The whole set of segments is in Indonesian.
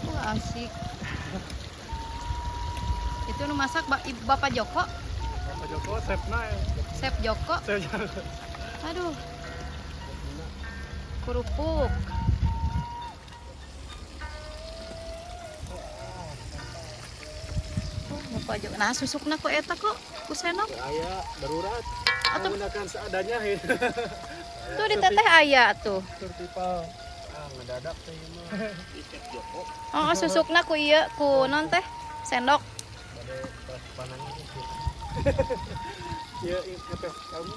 Wah, asik. Itu nu masak Bapak Joko. Bapak Joko, chefna ya. Chef Joko. Aduh. Kerupuk. Bapak Joko. Nah, susukna kok eta kok ku senok. Aya darurat. Atuh Menggunakan seadanya ya. tuh di teteh aya tuh. Survival. Ngedadak teh mah. Chef Joko. Oh, susukna ku ieu ku non teh sendok. Bade pas panannya gitu. Iya, ngetes kamu.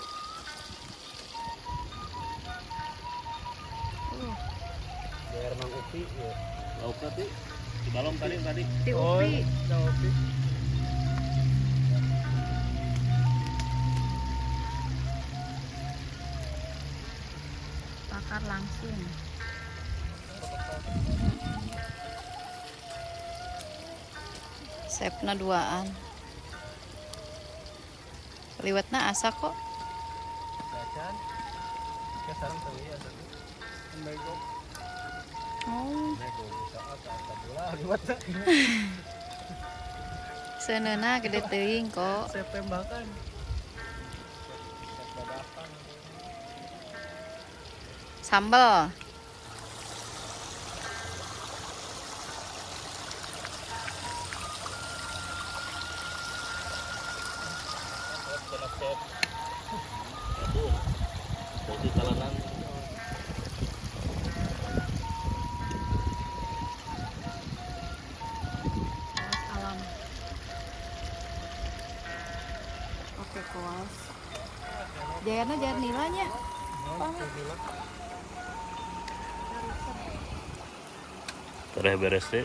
Biar Mang Upi ya. Lauk tadi di balong tadi. Di Upi. Upi. Bakar langsung. Chefna duaan. Liwatna asa kok. Bacan. Ya sareng teu ya tadi. Nego. Oh, Nego saat bola liwat. seuneuna gede teuing kok. Saya tembakan. Dadakan. Sambal. Chef. Aduh. Jadi kalanan Alam. Oke, kuas. Jayana jangan nilainya. Beres deh.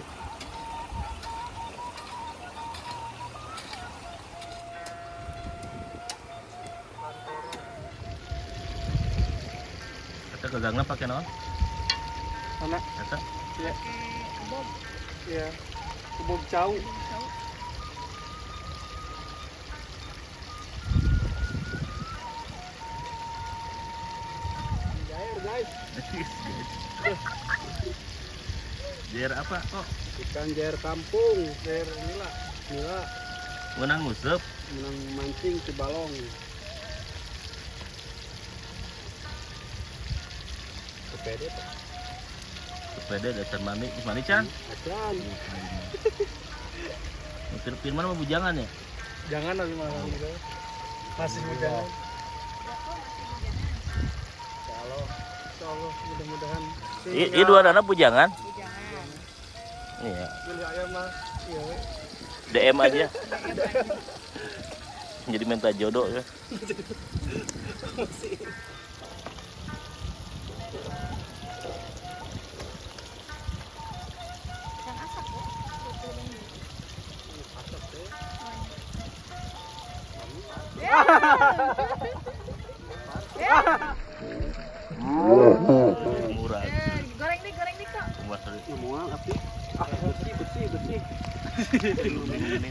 Kita gagangna pakai naon? mana? Eta Iya. Kebob. Iya. Kebub cau. Jair guys. Jair apa kok? Ikan jair kampung, jair nila. Menang ngusep. Menang mancing di balong. Sepeda Pak. Sepeda dasar mani can. Acan. Firman mah bujangan ya? Jangan lagi malam gitu. Masih muda. Kalau mudah-mudahan. Ini dua anak bujangan. Jangan. Iya. Beli ayam mah. Iya. We. DM aja. Jadi minta jodoh ya. Yang asak kok. Asap deh. Murah. Goreng nih kok. Kumas tadi. Semua api. Bersih. Ini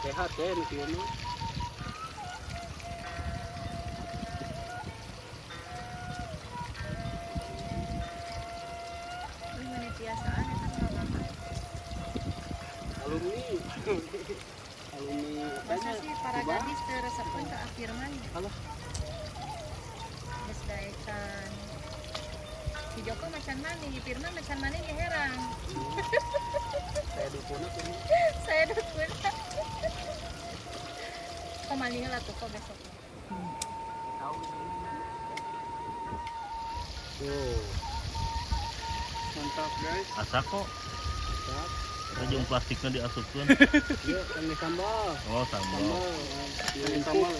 Sehat ya nih kieu mah. Ini mana biasaan eta mah. Alumni. Alumni Masa apanya? sih para Kubah? gadis teresepan ke afirman. Alah. Geus daekan. Si Joko macan mani, di Firman macan mani di herang. Saya dukuna ini. Saya dukun. Kok malingnya lah tuh kok besok. Tuh. Mantap guys. asa kok. Mantap. Rejung plastiknya diasupkan. Yuk, ini sambal. Oh sambal. Ini sambal.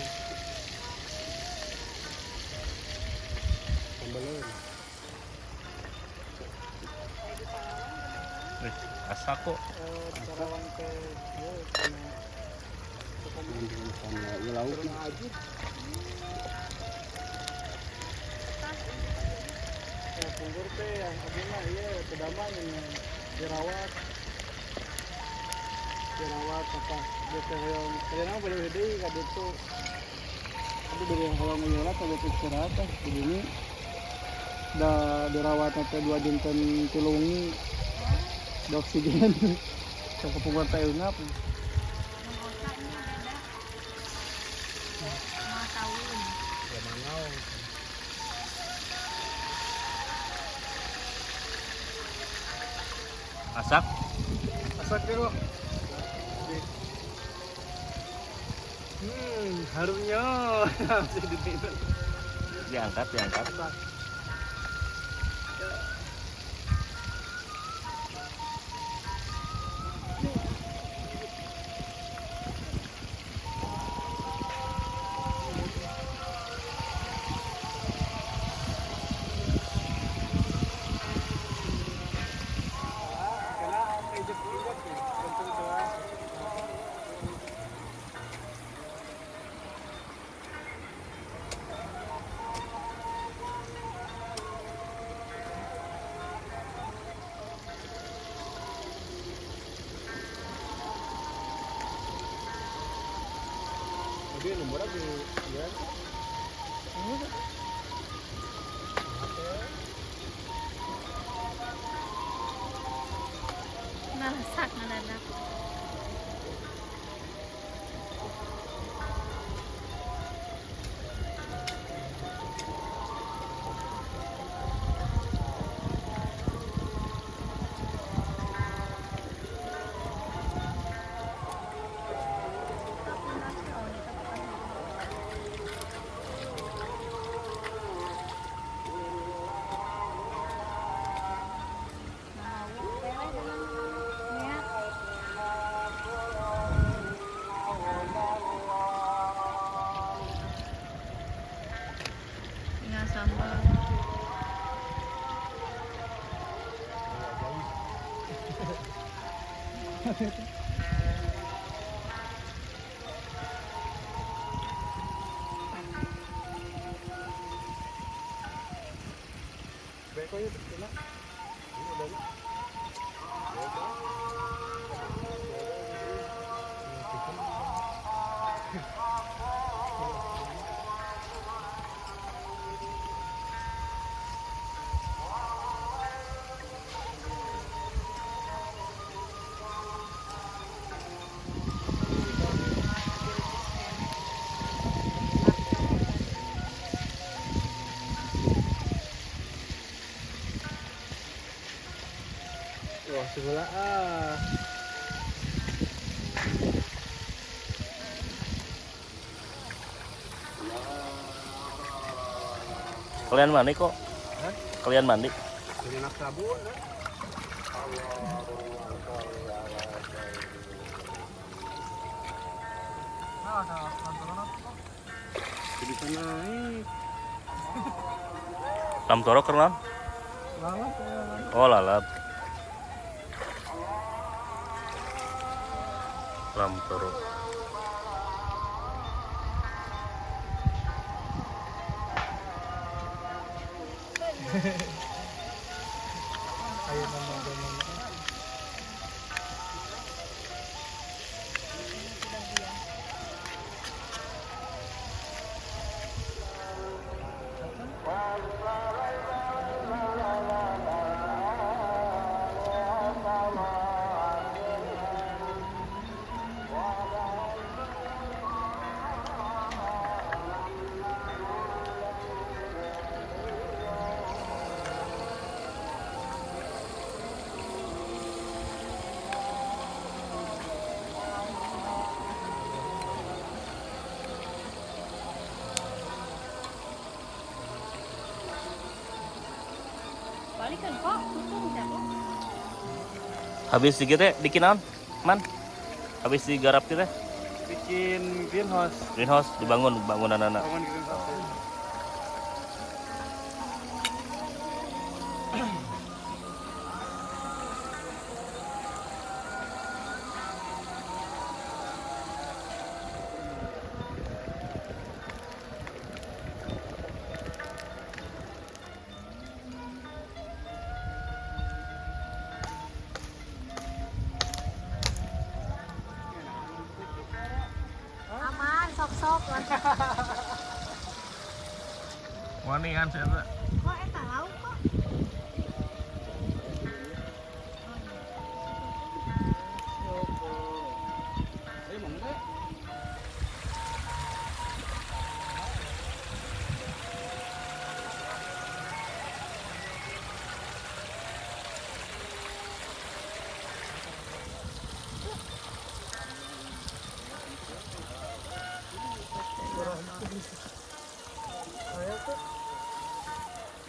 Sambalnya. Asa kok. Karawang teh ya sama ya lauknya aja. Ya punggur teh yang abina ieu pedama yang dirawat. Dirawat apa? Bete yang kadang boleh deui ka ditu. Tapi dari yang kalau ngeyola ka bete istirahat tah begini. dah dirawat sampai 2 dinten tilungi da oksigen ke kepungan teh ngap Mang Osa ini beda 5 tahun. ya manaung Masak. masak dulu harumnya masih diminum Diangkat, diangkat. masak Jadi nomornya di ya. Narasak ngadadak. Tinggal sambal. Beko ya kena. Ini udah nih. Wah, sebelah Kalian mandi kok? Hah? Kalian mandi? Jadi nak sabun kan? Bisa naik. Lam torok kerenan? Lalat ya. Oh, lalat. Lam torok. Ayo ngomong-ngomong. Balikan kok, tutung jago. Habis dikit teh bikinan, man. Habis digarap teh Bikin greenhouse. greenhouse dibangun bangunan anak. Bangun greenhouse. Aman, sok-sok lah. Wani kan saya. Kok eta lauk kok?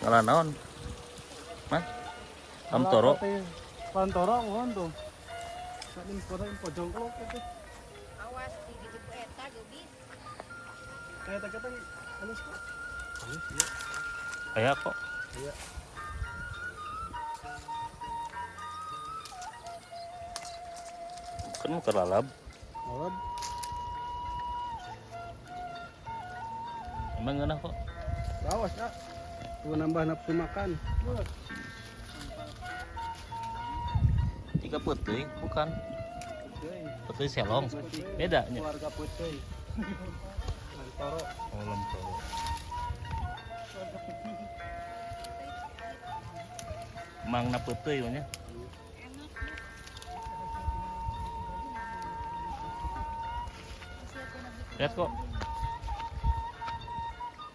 Ngalah naon? Man? Pantoro. Pantoro mohon tuh. Saking pojok kelok itu. Awas di gitu eta geubis. Kayak kita halus kok. Halus ya. Aya kok. Iya. Kan kelalab. Awal Emang ngena kok. awas ya. Tuh nambah nafsu makan. Tiga putih bukan. Oke. Putih selong. Bedanya. Keluarga putih. Pantoro. Oh, lemporo. Mangna putih nya. Lihat kok.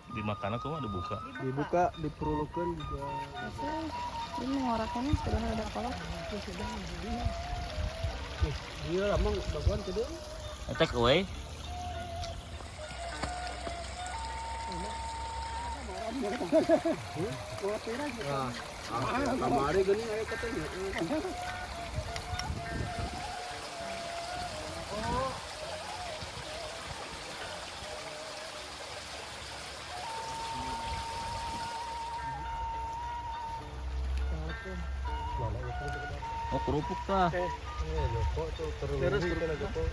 Dimakan aku mah dibuka. Dibuka, diperlukan juga. Ini ngorakannya sudah ada kolak. Iya, emang baguan kedua. Take away. Nah, kamari gini ayo katanya. Oh, kerupuk kah? Terus kerupuk.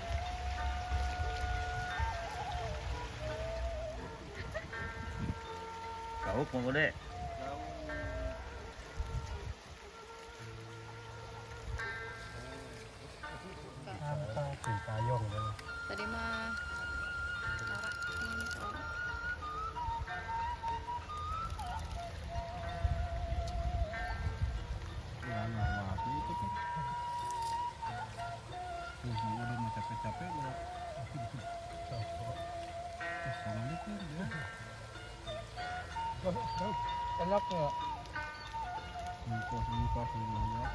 Kau mau deh. Tadi mah norak. Udah mau capek-capek ya. Assalamualaikum ya. Enak nggak? Muka semuanya.